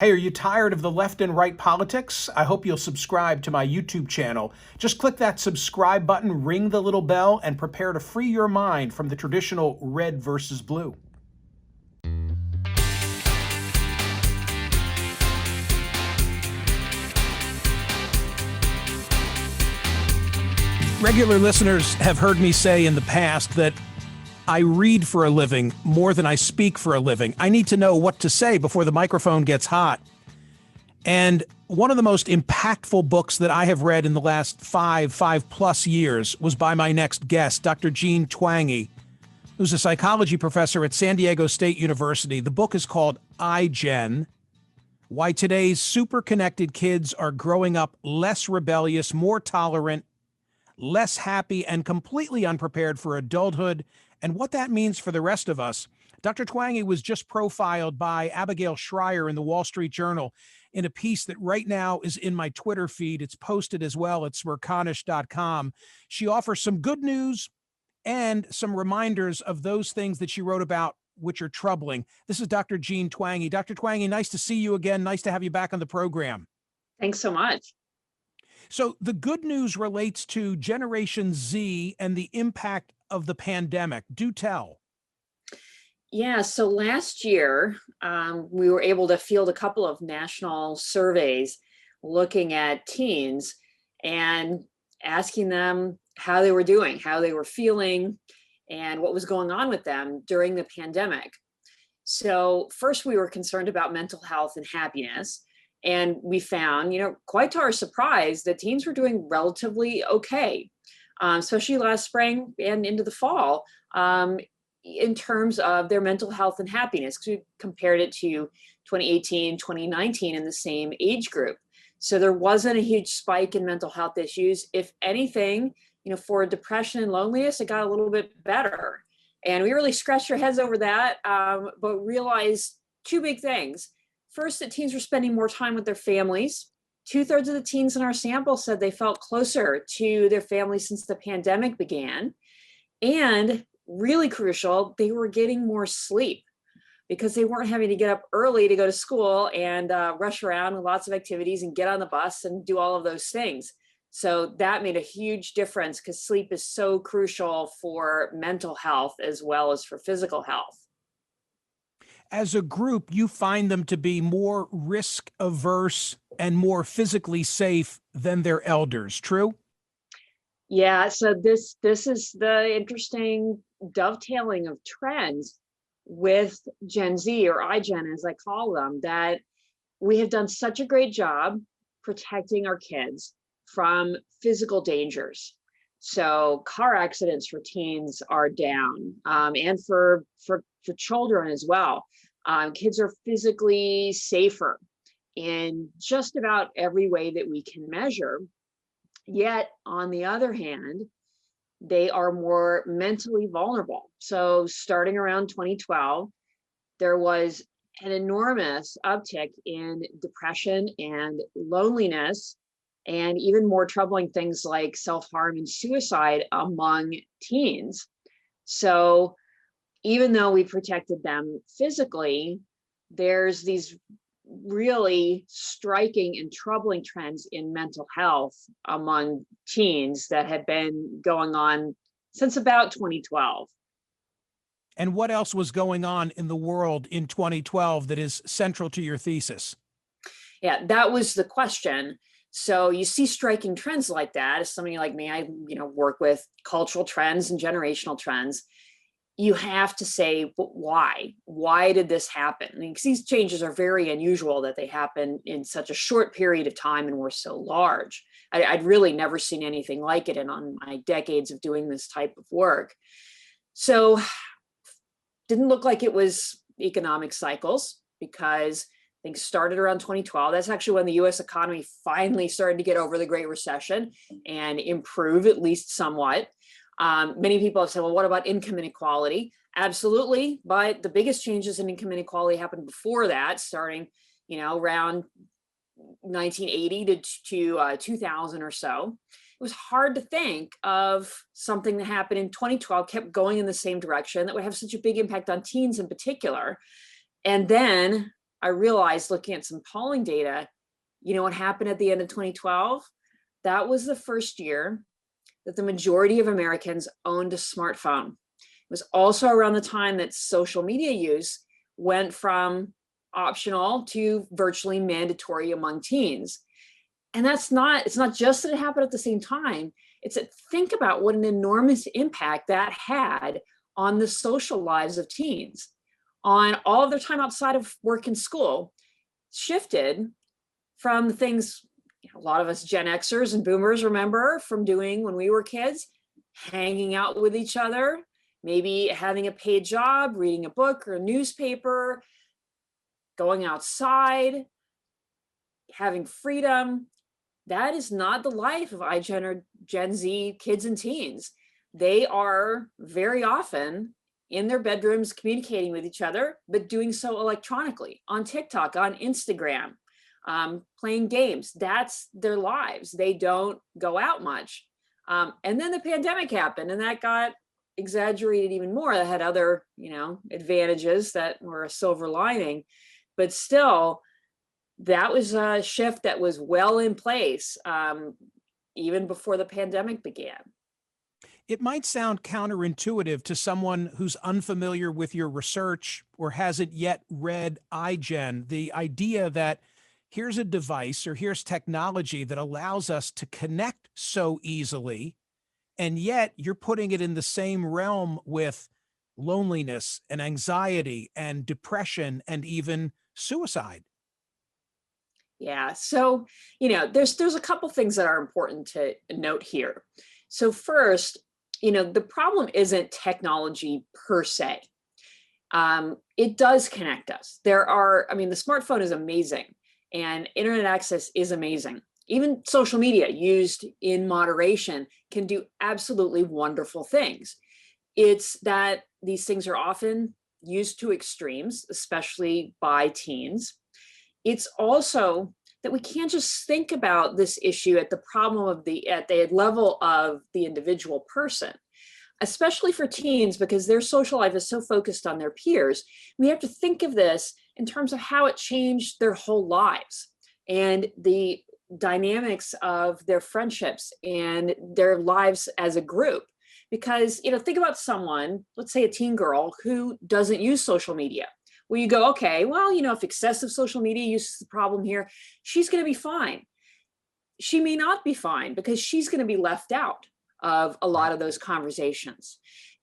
Hey, are you tired of the left and right politics? I hope you'll subscribe to my YouTube channel. Just click that subscribe button, ring the little bell, and prepare to free your mind from the traditional red versus blue. Regular listeners have heard me say in the past that I read for a living more than I speak for a living. I need to know what to say before the microphone gets hot. And one of the most impactful books that I have read in the last five plus years was by my next guest, Dr. Jean Twenge, who's a psychology professor at San Diego State University. The book is called iGen: Why Today's Super Connected Kids Are Growing Up Less Rebellious, More Tolerant, Less Happy, and Completely Unprepared for Adulthood, and what that means for the rest of us. Dr. Twenge was just profiled by Abigail Schreier in the Wall Street Journal in a piece that right now is in my Twitter feed. It's posted as well at smerconish.com. She offers some good news and some reminders of those things that she wrote about which are troubling. This is Dr. Jean Twenge. Dr. Twenge, nice to see you again. Nice to have you back on the program. Thanks so much. So the good news relates to Generation Z and the impact of the pandemic. Do tell. Yeah, so last year, we were able to field a couple of national surveys looking at teens and asking them how they were doing, how they were feeling, and what was going on with them during the pandemic. So first, we were concerned about mental health and happiness. And we found, quite to our surprise, that teens were doing relatively okay, especially last spring and into the fall, in terms of their mental health and happiness, because we compared it to 2018, 2019 in the same age group. So there wasn't a huge spike in mental health issues. If anything, for depression and loneliness, it got a little bit better. And we really scratched our heads over that, but realized two big things. First, that teens were spending more time with their families. 2/3 of the teens in our sample said they felt closer to their families since the pandemic began. And really crucial, they were getting more sleep because they weren't having to get up early to go to school and rush around with lots of activities and get on the bus and do all of those things. So that made a huge difference because sleep is so crucial for mental health as well as for physical health. As a group, you find them to be more risk averse and more physically safe than their elders. True? Yeah, so this is the interesting dovetailing of trends with Gen Z, or iGen as I call them, that we have done such a great job protecting our kids from physical dangers. So car accidents for teens are down, and for children as well. Kids are physically safer in just about every way that we can measure. Yet, on the other hand, they are more mentally vulnerable. So starting around 2012, there was an enormous uptick in depression and loneliness, and even more troubling things like self-harm and suicide among teens. So even though we protected them physically, there's these really striking and troubling trends in mental health among teens that have been going on since about 2012. And what else was going on in the world in 2012 that is central to your thesis? Yeah, that was the question. So you see striking trends like that. As somebody like me, I work with cultural trends and generational trends. You have to say, why? Why did this happen? I mean, because these changes are very unusual that they happen in such a short period of time and were so large. I'd really never seen anything like it on my decades of doing this type of work. So didn't look like it was economic cycles, because things started around 2012. That's actually when the US economy finally started to get over the Great Recession and improve, at least somewhat. Many people have said, well, what about income inequality? Absolutely. But the biggest changes in income inequality happened before that, starting, around 1980 to 2000 or so. It was hard to think of something that happened in 2012, kept going in the same direction, that would have such a big impact on teens in particular. And then I realized looking at some polling data, you know what happened at the end of 2012? That was the first year that the majority of Americans owned a smartphone. It was also around the time that social media use went from optional to virtually mandatory among teens. And it's not just that it happened at the same time, it's that think about what an enormous impact that had on the social lives of teens, on all of their time outside of work and school, shifted from things a lot of us Gen Xers and boomers remember from doing when we were kids, hanging out with each other, maybe having a paid job, reading a book or a newspaper, going outside, having freedom. That is not the life of iGen or Gen Z kids and teens. They are very often in their bedrooms communicating with each other, but doing so electronically on TikTok, on Instagram, playing games. That's their lives. They don't go out much. And then the pandemic happened, and that got exaggerated even more. That had other, advantages that were a silver lining, but still, that was a shift that was well in place even before the pandemic began. It might sound counterintuitive to someone who's unfamiliar with your research or hasn't yet read iGen, the idea that here's a device or here's technology that allows us to connect so easily, and yet you're putting it in the same realm with loneliness and anxiety and depression and even suicide. Yeah. So, there's a couple things that are important to note here. So first, the problem isn't technology per se. It does connect us. The smartphone is amazing and internet access is amazing. Even social media used in moderation can do absolutely wonderful things. It's that these things are often used to extremes, especially by teens. It's also that we can't just think about this issue at the level of the individual person, especially for teens, because their social life is so focused on their peers. We have to think of this in terms of how it changed their whole lives and the dynamics of their friendships and their lives as a group. Because, think about someone, let's say a teen girl who doesn't use social media. Where you go, okay, well, if excessive social media use is the problem here, she's going to be fine. She may not be fine because she's going to be left out of a lot of those conversations.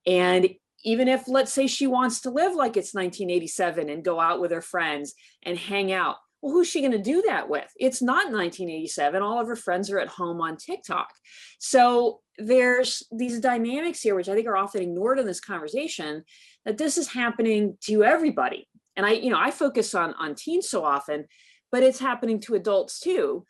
And even if, let's say, she wants to live like it's 1987 and go out with her friends and hang out, well, who's she going to do that with? It's not 1987. All of her friends are at home on TikTok. So there's these dynamics here, which I think are often ignored in this conversation, that this is happening to everybody. And I focus on teens so often, but it's happening to adults too.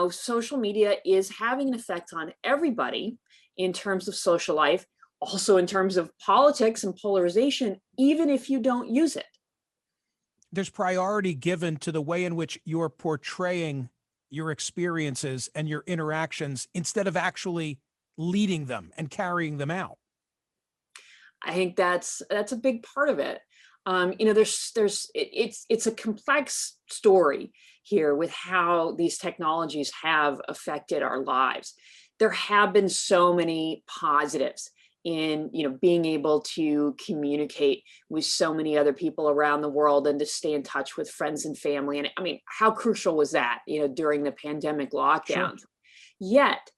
Social media is having an effect on everybody in terms of social life, also in terms of politics and polarization, even if you don't use it. There's priority given to the way in which you're portraying your experiences and your interactions instead of actually leading them and carrying them out. I think that's a big part of it. It's a complex story here with how these technologies have affected our lives. There have been so many positives in being able to communicate with so many other people around the world and to stay in touch with friends and family. And how crucial was that during the pandemic lockdown? Sure. Yet,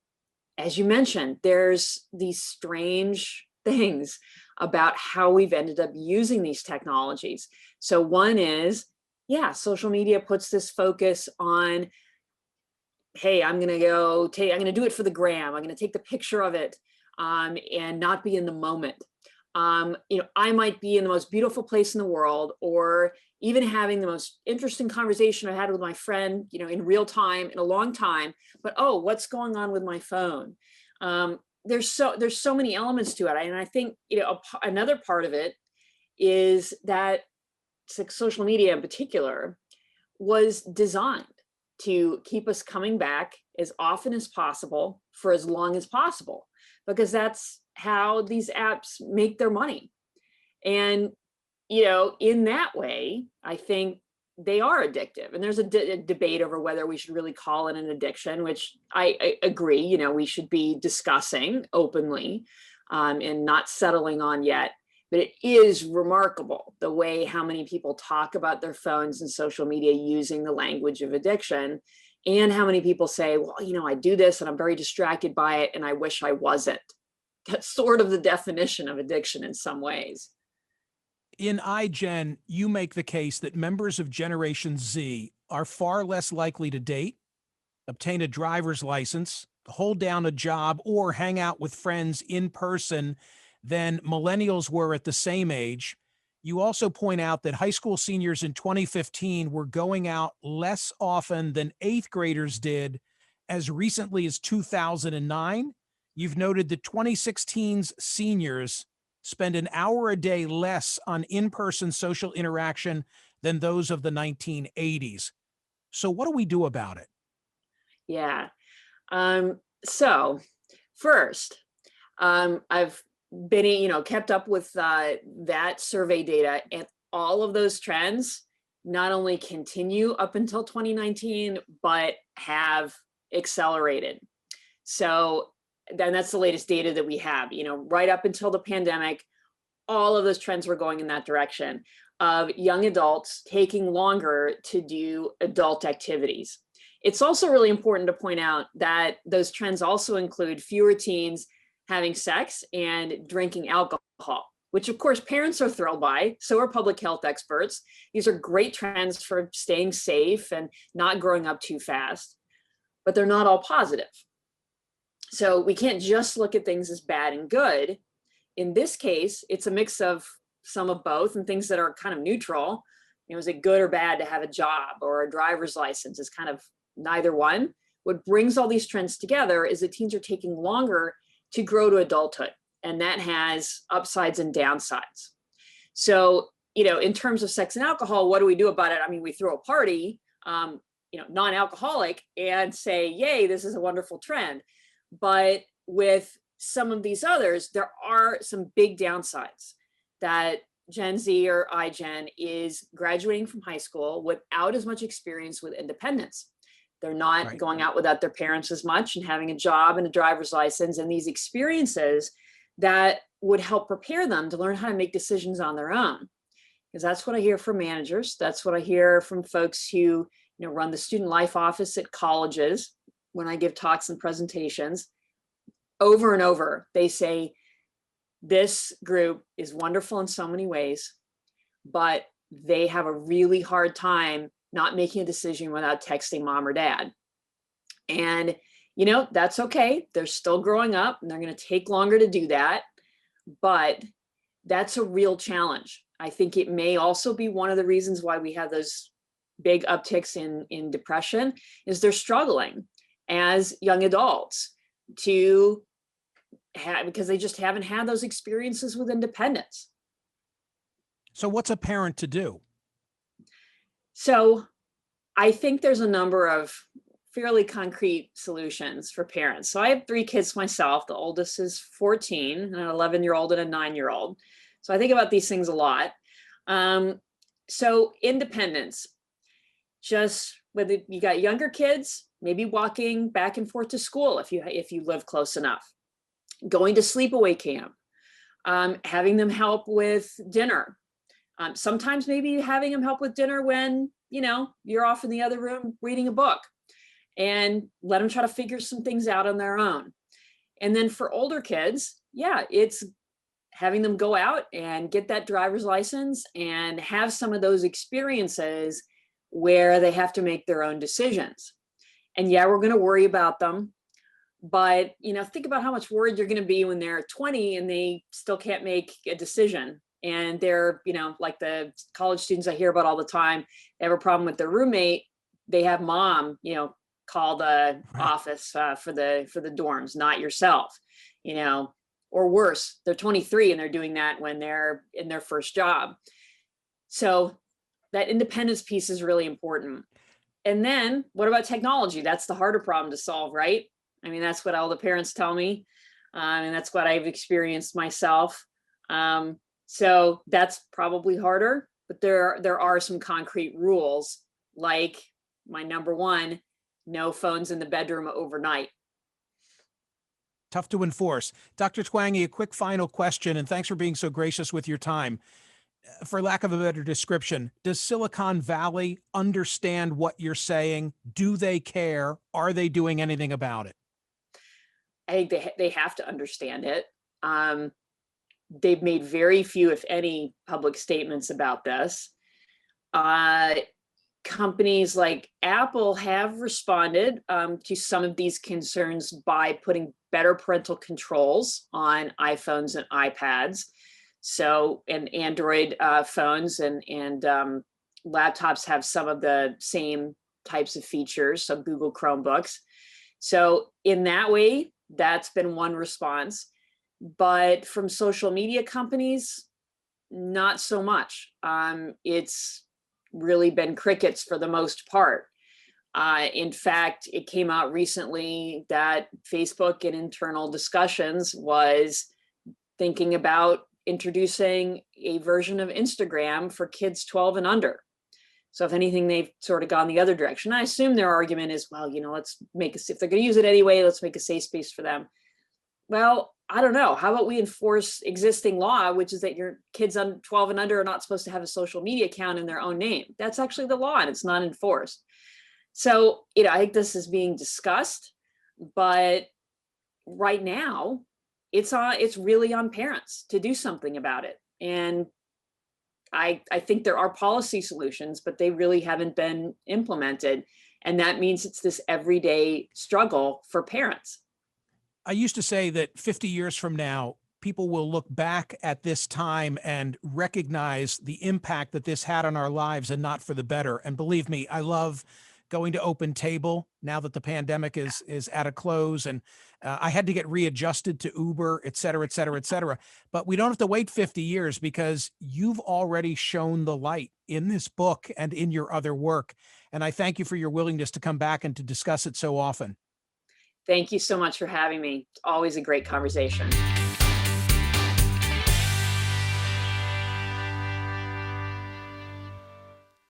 as you mentioned, there's these strange things about how we've ended up using these technologies. So one is, social media puts this focus on, hey, I'm going to do it for the gram. I'm going to take the picture of it and not be in the moment. I might be in the most beautiful place in the world, or even having the most interesting conversation I had with my friend, in real time, in a long time, but, oh, what's going on with my phone? There's so many elements to it. And I think, another part of it is that social media in particular was designed to keep us coming back as often as possible for as long as possible, because that's how these apps make their money. And, in that way, I think they are addictive. And there's a debate over whether we should really call it an addiction, which I agree, you know, we should be discussing openly and not settling on yet. But it is remarkable the way how many people talk about their phones and social media using the language of addiction, and how many people say, well, you know, I do this and I'm very distracted by it and I wish I wasn't. That's sort of the definition of addiction in some ways. In iGen, you make the case that members of Generation Z are far less likely to date, obtain a driver's license, hold down a job, or hang out with friends in person than millennials were at the same age. You also point out that high school seniors in 2015 were going out less often than eighth graders did as recently as 2009. You've noted that 2016's seniors spend an hour a day less on in-person social interaction than those of the 1980s. So what do we do about it? Yeah. So first, I've been, you know, kept up with that survey data, and all of those trends not only continue up until 2019, but have accelerated. So then that's the latest data that we have, you know, right up until the pandemic, all of those trends were going in that direction of young adults taking longer to do adult activities. It's also really important to point out that those trends also include fewer teens having sex and drinking alcohol, which of course parents are thrilled by. So are public health experts. These are great trends for staying safe and not growing up too fast, but they're not all positive. So we can't just look at things as bad and good. In this case, it's a mix of some of both and things that are kind of neutral. You know, is it good or bad to have a job or a driver's license? It's kind of neither one. What brings all these trends together is that teens are taking longer to grow to adulthood, and that has upsides and downsides. So, you know, in terms of sex and alcohol, what do we do about it? I mean, we throw a party, you know, non-alcoholic, and say, yay, this is a wonderful trend. But with some of these others, there are some big downsides that Gen Z or iGen is graduating from high school without as much experience with independence. They're not going out without their parents as much and having a job and a driver's license and these experiences that would help prepare them to learn how to make decisions on their own. Because that's what I hear from managers. That's what I hear from folks who, you know, run the student life office at colleges when I give talks and presentations. Over and over, they say, this group is wonderful in so many ways, but they have a really hard time not making a decision without texting mom or dad. And, you know, that's okay. They're still growing up and they're going to take longer to do that. But that's a real challenge. I think it may also be one of the reasons why we have those big upticks in depression is they're struggling as young adults to have, because they just haven't had those experiences with independence. So what's a parent to do? So I think there's a number of fairly concrete solutions for parents. So I have 3 kids myself. The oldest is 14, an 11-year-old and a 9-year-old. So I think about these things a lot. So independence, just whether you got younger kids, maybe walking back and forth to school if you live close enough, going to sleepaway camp, having them help with dinner. Sometimes maybe having them help with dinner when, you know, you're off in the other room reading a book, and let them try to figure some things out on their own. And then for older kids, yeah, it's having them go out and get that driver's license and have some of those experiences where they have to make their own decisions. And yeah, we're going to worry about them. But, you know, think about how much worried you're going to be when they're 20 and they still can't make a decision. And they're, you know, like the college students I hear about all the time, they have a problem with their roommate. They have mom, you know, call the office for the dorms, not yourself, you know, or worse, they're 23 and they're doing that when they're in their first job. So that independence piece is really important. And then what about technology? That's the harder problem to solve, right? I mean, that's what all the parents tell me. And that's what I've experienced myself. So that's probably harder. but there are some concrete rules, like my number one, no phones in the bedroom overnight. Tough to enforce. Dr. Twenge, a quick final question, and thanks for being so gracious with your time. For lack of a better description, does Silicon Valley understand what you're saying? Do they care? Are they doing anything about it? I think they have to understand it. They've made very few, if any, public statements about this. Companies like Apple have responded to some of these concerns by putting better parental controls on iPhones and iPads. So, and Android phones and laptops have some of the same types of features, so Google Chromebooks. So in that way, that's been one response. But from social media companies, not so much. It's really been crickets for the most part. In fact, it came out recently that Facebook, in internal discussions, was thinking about introducing a version of Instagram for kids 12 and under. So if anything, they've sort of gone the other direction. I assume their argument is, well, let's make if they're going to use it anyway, let's make a safe space for them. Well, I don't know. How about we enforce existing law, which is that your kids 12 and under are not supposed to have a social media account in their own name. That's actually the law, and it's not enforced. So, I think this is being discussed, but right now it's really on parents to do something about it. And I think there are policy solutions, but they really haven't been implemented. And that means it's this everyday struggle for parents. I used to say that 50 years from now, people will look back at this time and recognize the impact that this had on our lives, and not for the better. And believe me, I love going to Open Table now that the pandemic is at a close, and I had to get readjusted to Uber, et cetera, et cetera, et cetera. But we don't have to wait 50 years, because you've already shown the light in this book and in your other work. And I thank you for your willingness to come back and to discuss it so often. Thank you so much for having me. It's always a great conversation.